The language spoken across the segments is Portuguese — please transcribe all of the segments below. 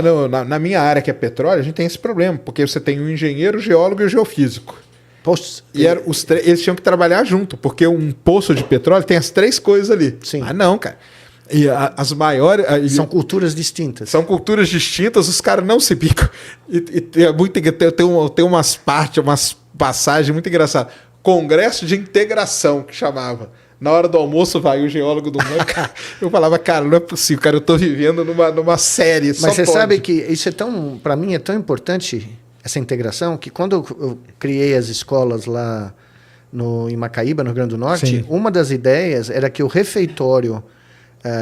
Mas na minha área, que é petróleo, a gente tem esse problema, porque você tem o engenheiro, o geólogo e o geofísico. Poxa, E eles tinham que trabalhar junto, porque um poço de petróleo tem as três coisas ali. Sim. Mas não, cara. E as maiores... são culturas distintas. São culturas distintas, os caras não se picam. Tem umas partes, umas passagens muito engraçadas. Congresso de integração, que chamava. Na hora do almoço vai o geólogo do mundo. Eu falava, cara, não é possível, cara, eu tô vivendo numa série. Mas você sabe que isso para mim é tão importante, essa integração, que quando eu criei as escolas lá em Macaíba, no Rio Grande do Norte, Sim. uma das ideias era que o refeitório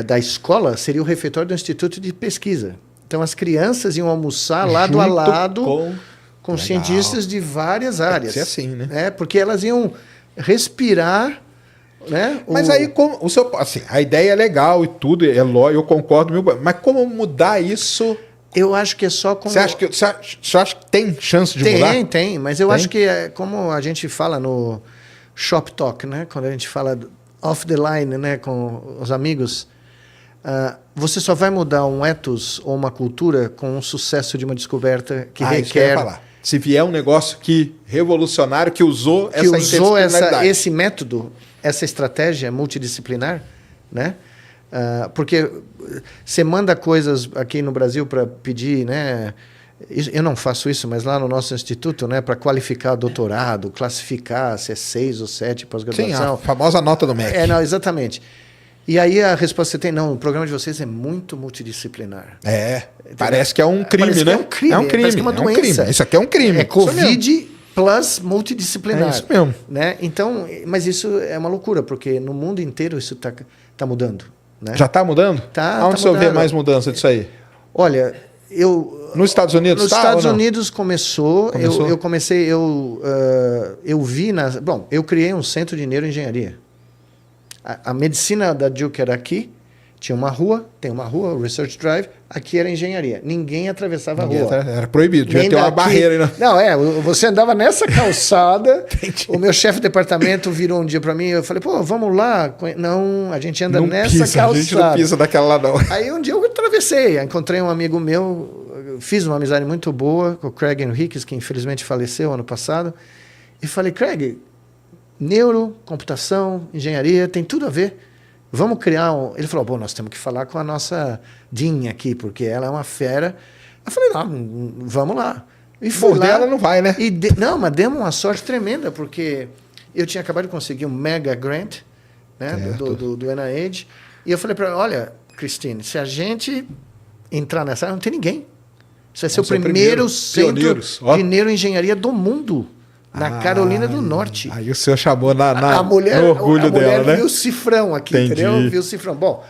da escola seria o refeitório do Instituto de Pesquisa. Então as crianças iam almoçar lado a lado com cientistas de várias áreas. Tem que ser assim, né? Porque elas iam respirar, né? Mas aí, assim, a ideia é legal e tudo, eu concordo, mas como mudar isso? Eu acho que é só como... Você acha que tem chance de mudar? Tem, mas eu acho que é como a gente fala no shop talk, né? Quando a gente fala off the line, né? Com os amigos, você só vai mudar um ethos ou uma cultura com o sucesso de uma descoberta que requer... Isso que eu ia falar. Se vier um negócio revolucionário que usou esse método, essa estratégia multidisciplinar, né? Porque você manda coisas aqui no Brasil para pedir, né? Eu não faço isso, mas lá no nosso instituto, né, para qualificar doutorado, classificar se é 6 ou 7 pós-graduação. Sim, a famosa nota do MEC. Não, exatamente. E aí a resposta que você tem, não, o programa de vocês é muito multidisciplinar. Parece que é um crime, né? É um crime, parece que é uma doença. Isso aqui é um crime. É Covid plus multidisciplinar. É isso mesmo. Né? Então, mas isso é uma loucura, porque no mundo inteiro isso tá mudando. Né? Já está mudando? Tá Onde você vê mais mudança disso aí? Olha, nos Estados Unidos? Nos Estados Unidos começou. Eu vi... Bom, eu criei um centro de neuroengenharia. A medicina da Duke era aqui, tinha uma rua, tem uma rua, o Research Drive, aqui era engenharia. Ninguém atravessava a rua. Era proibido, devia ter uma barreira aí. Não, você andava nessa calçada, o meu chefe de departamento virou um dia para mim, eu falei, pô, vamos lá. Não, a gente anda nessa calçada. A gente não pisa daquela lá, não. Aí um dia eu atravessei, encontrei um amigo meu, fiz uma amizade muito boa com o Craig Henriques, que infelizmente faleceu ano passado, e falei, Craig, neuro, computação, engenharia, tem tudo a ver. Vamos criar um... Ele falou, bom, nós temos que falar com a nossa Dean aqui, porque ela é uma fera. Eu falei, não, vamos lá. E fui lá. Ela não vai, né? Não, mas demos uma sorte tremenda, porque eu tinha acabado de conseguir um mega grant, né, do NIH, e eu falei para ela, olha, Christine, se a gente entrar nessa área, não tem ninguém. Isso vai ser o primeiro centro de neuroengenharia do mundo. Na Carolina do Norte. Aí o senhor chamou no A orgulho mulher dela, né? viu o cifrão aqui, entendeu? Viu o cifrão. Bom,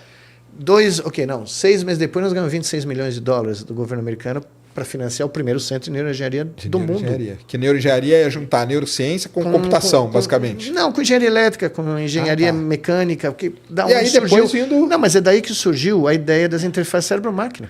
6 meses depois nós ganhamos $26 milhões do governo americano para financiar o primeiro centro de neuroengenharia do mundo. Que neuroengenharia é juntar neurociência com computação, basicamente. Não, com engenharia elétrica, com engenharia mecânica. Porque e aí depois vindo... Não, mas é daí que surgiu a ideia das interfaces cérebro-máquina.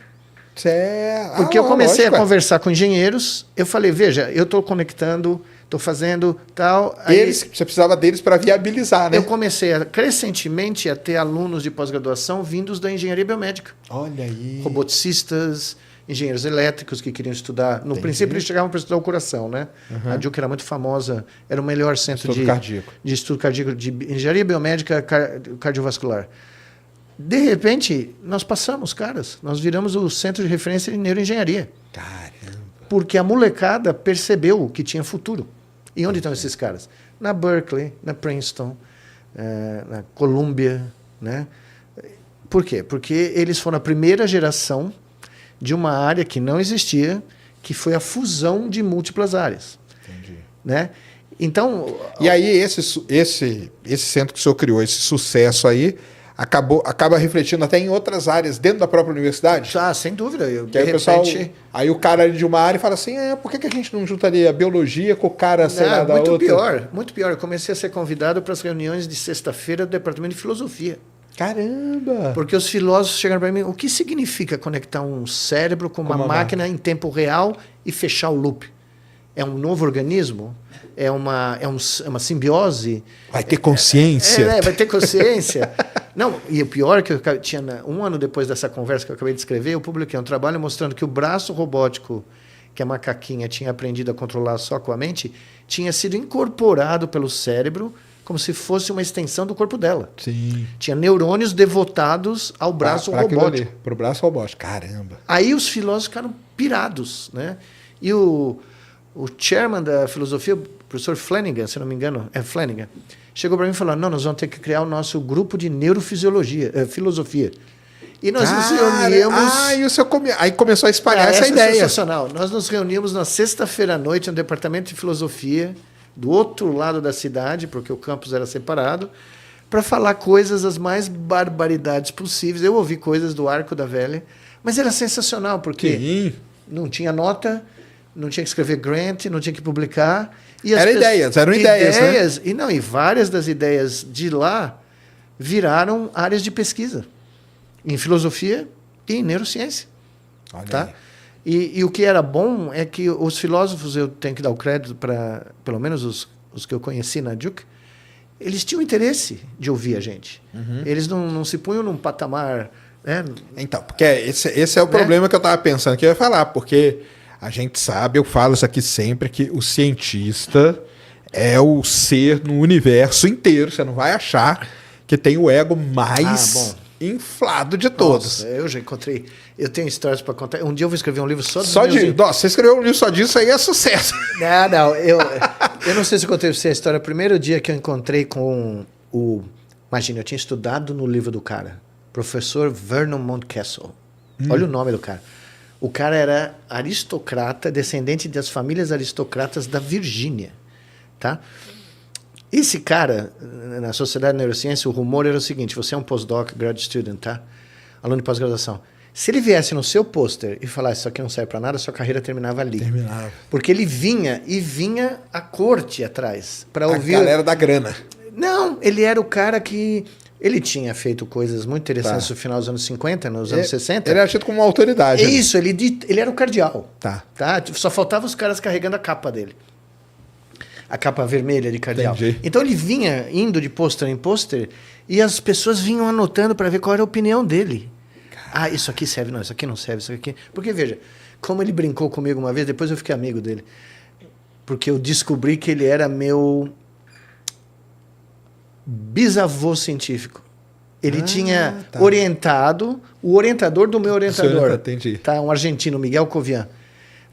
Porque eu comecei a conversar com engenheiros, eu falei, veja, eu estou conectando... Estou fazendo tal... Você precisava deles para viabilizar, né? Eu comecei crescentemente a ter alunos de pós-graduação vindos da engenharia biomédica. Olha aí. Roboticistas, engenheiros elétricos que queriam estudar. No princípio, eles chegavam para estudar o coração, né? A Duke era muito famosa, era o melhor centro de estudo cardíaco, de engenharia biomédica cardiovascular. De repente, nós passamos, caras. Nós viramos o centro de referência de neuroengenharia. Caramba. Porque a molecada percebeu que tinha futuro. E onde estão esses caras? Na Berkeley, na Princeton, na Columbia, né? Por quê? Porque eles foram a primeira geração de uma área que não existia, que foi a fusão de múltiplas áreas. Entendi. Né? Então... E aí esse centro que o senhor criou, esse sucesso aí, acaba refletindo até em outras áreas dentro da própria universidade? Sem dúvida. Aí o cara de uma área fala assim, por que a gente não juntaria a biologia com o cara, sei lá, da outra? Muito pior. Eu comecei a ser convidado para as reuniões de sexta-feira do Departamento de Filosofia. Caramba! Porque os filósofos chegaram para mim, o que significa conectar um cérebro com uma máquina em tempo real e fechar o loop? É um novo organismo? É uma simbiose? Vai ter consciência? Vai ter consciência. Não, e o pior é que eu tinha, um ano depois dessa conversa que eu acabei de escrever, eu publiquei um trabalho mostrando que o braço robótico que a macaquinha tinha aprendido a controlar só com a mente tinha sido incorporado pelo cérebro como se fosse uma extensão do corpo dela. Sim. Tinha neurônios devotados ao braço robótico. Para o braço robótico. Caramba. Aí os filósofos ficaram pirados, né? E o chairman da filosofia, o professor Flanagan, se não me engano, Flanagan, chegou para mim e falou: não, nós vamos ter que criar o nosso grupo de neurofisiologia, filosofia. E nós nos reuníamos... Aí começou a espalhar essa ideia. É sensacional. Nós nos reuníamos na sexta-feira à noite no departamento de filosofia, do outro lado da cidade, porque o campus era separado, para falar coisas, as mais barbaridades possíveis. Eu ouvi coisas do Arco da Velha, mas era sensacional, porque não tinha nota, não tinha que escrever grant, não tinha que publicar. E eram ideias, né? E várias das ideias de lá viraram áreas de pesquisa, em filosofia e em neurociência. Olha tá? aí. E o que era bom é que os filósofos, eu tenho que dar o crédito para, pelo menos os que eu conheci na Duke, eles tinham interesse de ouvir a gente. Uhum. Eles não se punham num patamar... Né? Então, porque esse é o problema que eu estava pensando que eu ia falar, porque a gente sabe, eu falo isso aqui sempre, que o cientista é o ser no universo inteiro. Você não vai achar que tem o ego mais inflado de todos. Nossa, eu já encontrei... Eu tenho histórias para contar. Um dia eu vou escrever um livro só Nossa, você escreveu um livro só disso, aí é sucesso. Não. Eu não sei se eu contei para você a história. O primeiro dia que eu encontrei com o... Imagina, eu tinha estudado no livro do cara. Professor Vernon Mountcastle. Olha o nome do cara. O cara era aristocrata, descendente das famílias aristocratas da Virgínia. Tá? Esse cara, na Sociedade de Neurociência, o rumor era o seguinte: você é um postdoc, grad student, tá? Aluno de pós-graduação. Se ele viesse no seu pôster e falasse isso aqui não serve para nada, sua carreira terminava ali. Porque ele vinha a corte atrás para ouvir... A galera da grana. Não, ele era o cara que... Ele tinha feito coisas muito interessantes no final dos anos 50, nos anos 60. Ele era tido como uma autoridade. É isso, ele era o cardeal. Tá. Só faltava os caras carregando a capa dele. A capa vermelha de cardeal. Entendi. Então ele vinha indo de pôster em pôster e as pessoas vinham anotando para ver qual era a opinião dele. Ah, isso aqui serve, não, isso aqui não serve, isso aqui... Porque, veja, como ele brincou comigo uma vez, depois eu fiquei amigo dele. Porque eu descobri que ele era meu bisavô científico. Ele tinha orientado o orientador do meu orientador. Entendi. Tá, um argentino, Miguel Covian.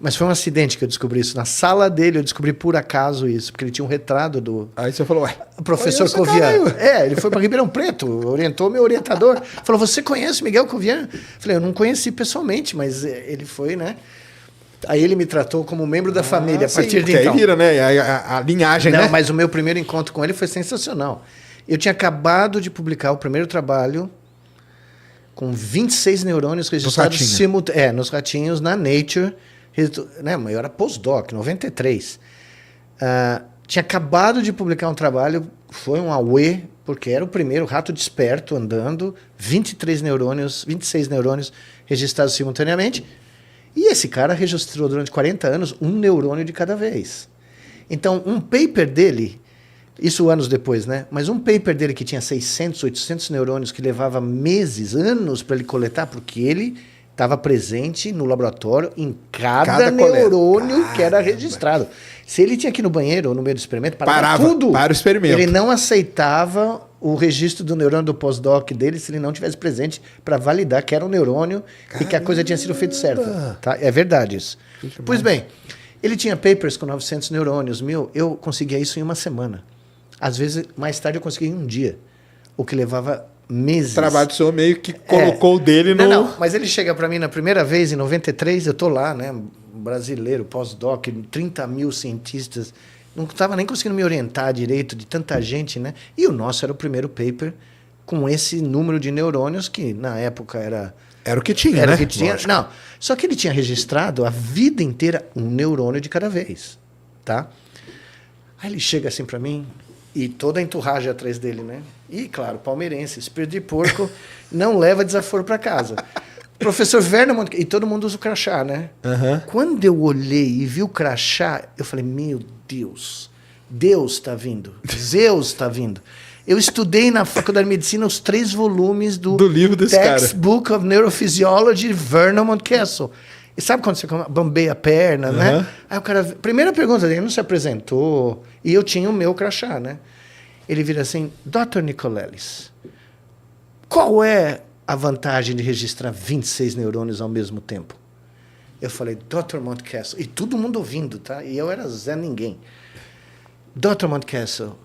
Mas foi um acidente que eu descobri isso. Na sala dele eu descobri por acaso isso, porque ele tinha um retrato do... Aí você falou, o professor Covian. Ele foi para Ribeirão Preto, orientou meu orientador. Falou, você conhece Miguel Covian? Falei, eu não conheci pessoalmente, mas ele foi, né? Aí ele me tratou como membro da família a partir de então. Aí vira, né? A linhagem, né? Não, mas o meu primeiro encontro com ele foi sensacional. Eu tinha acabado de publicar o primeiro trabalho com 26 neurônios registrados nos ratinhos, na Nature. Né, eu era postdoc, 93. Tinha acabado de publicar um trabalho, foi um auê, porque era o primeiro rato desperto andando, 26 neurônios registrados simultaneamente. E esse cara registrou durante 40 anos um neurônio de cada vez. Então, um paper dele, isso anos depois, né? Mas um paper dele que tinha 600, 800 neurônios, que levava meses, anos para ele coletar, porque ele estava presente no laboratório em cada neurônio que era registrado. Se ele tinha que ir no banheiro ou no meio do experimento, parava tudo. Para o experimento. Ele não aceitava o registro do neurônio do pós-doc dele se ele não tivesse presente para validar que era um neurônio e que a coisa tinha sido feita certa. Tá? É verdade isso. Pois bem, ele tinha papers com 900 neurônios, 1000. Eu conseguia isso em uma semana. Às vezes, mais tarde, eu conseguia em um dia. O que levava meses. O trabalho do senhor meio que colocou o dele no... Não, mas ele chega para mim na primeira vez, em 93, eu tô lá, né? Brasileiro, pós-doc, 30 mil cientistas. Não estava nem conseguindo me orientar direito de tanta gente, né? E o nosso era o primeiro paper com esse número de neurônios que, na época, era... Era o que tinha, era né? O que tinha. Não, só que ele tinha registrado a vida inteira um neurônio de cada vez, tá? Aí ele chega assim para mim... E toda a enturragem atrás dele, né? E, claro, palmeirense, espírito de porco, não leva desaforo para casa. Professor Vernon, e todo mundo usa o crachá, né? Uhum. Quando eu olhei e vi o crachá, eu falei, meu Deus, Deus está vindo, Zeus está vindo. Eu estudei na faculdade de medicina os 3 volumes do livro desse cara. Textbook of Neurophysiology, Vernon Mountcastle. E sabe quando você bambeia a perna, né? Aí o cara... Primeira pergunta dele, ele não se apresentou. E eu tinha o meu crachá, né? Ele vira assim, Dr. Nicolelis, qual é a vantagem de registrar 26 neurônios ao mesmo tempo? Eu falei, Dr. Mountcastle. E todo mundo ouvindo, tá? E eu era Zé Ninguém. Dr. Mountcastle,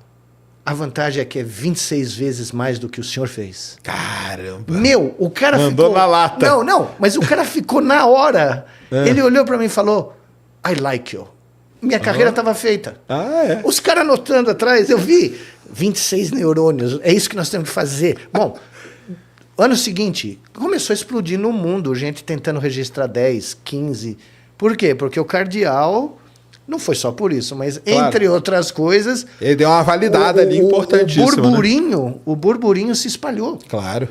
a vantagem é que é 26 vezes mais do que o senhor fez. Caramba. Meu, o cara Mandou ficou... na lata. Não, mas o cara ficou na hora. Ele olhou para mim e falou, I like you. Minha carreira estava feita. Os caras anotando atrás, eu vi 26 neurônios, é isso que nós temos que fazer. Bom, ano seguinte, começou a explodir no mundo, gente tentando registrar 10, 15. Por quê? Porque o cardeal, não foi só por isso, mas entre outras coisas... Ele deu uma validada ali importantíssima. O burburinho se espalhou. Claro.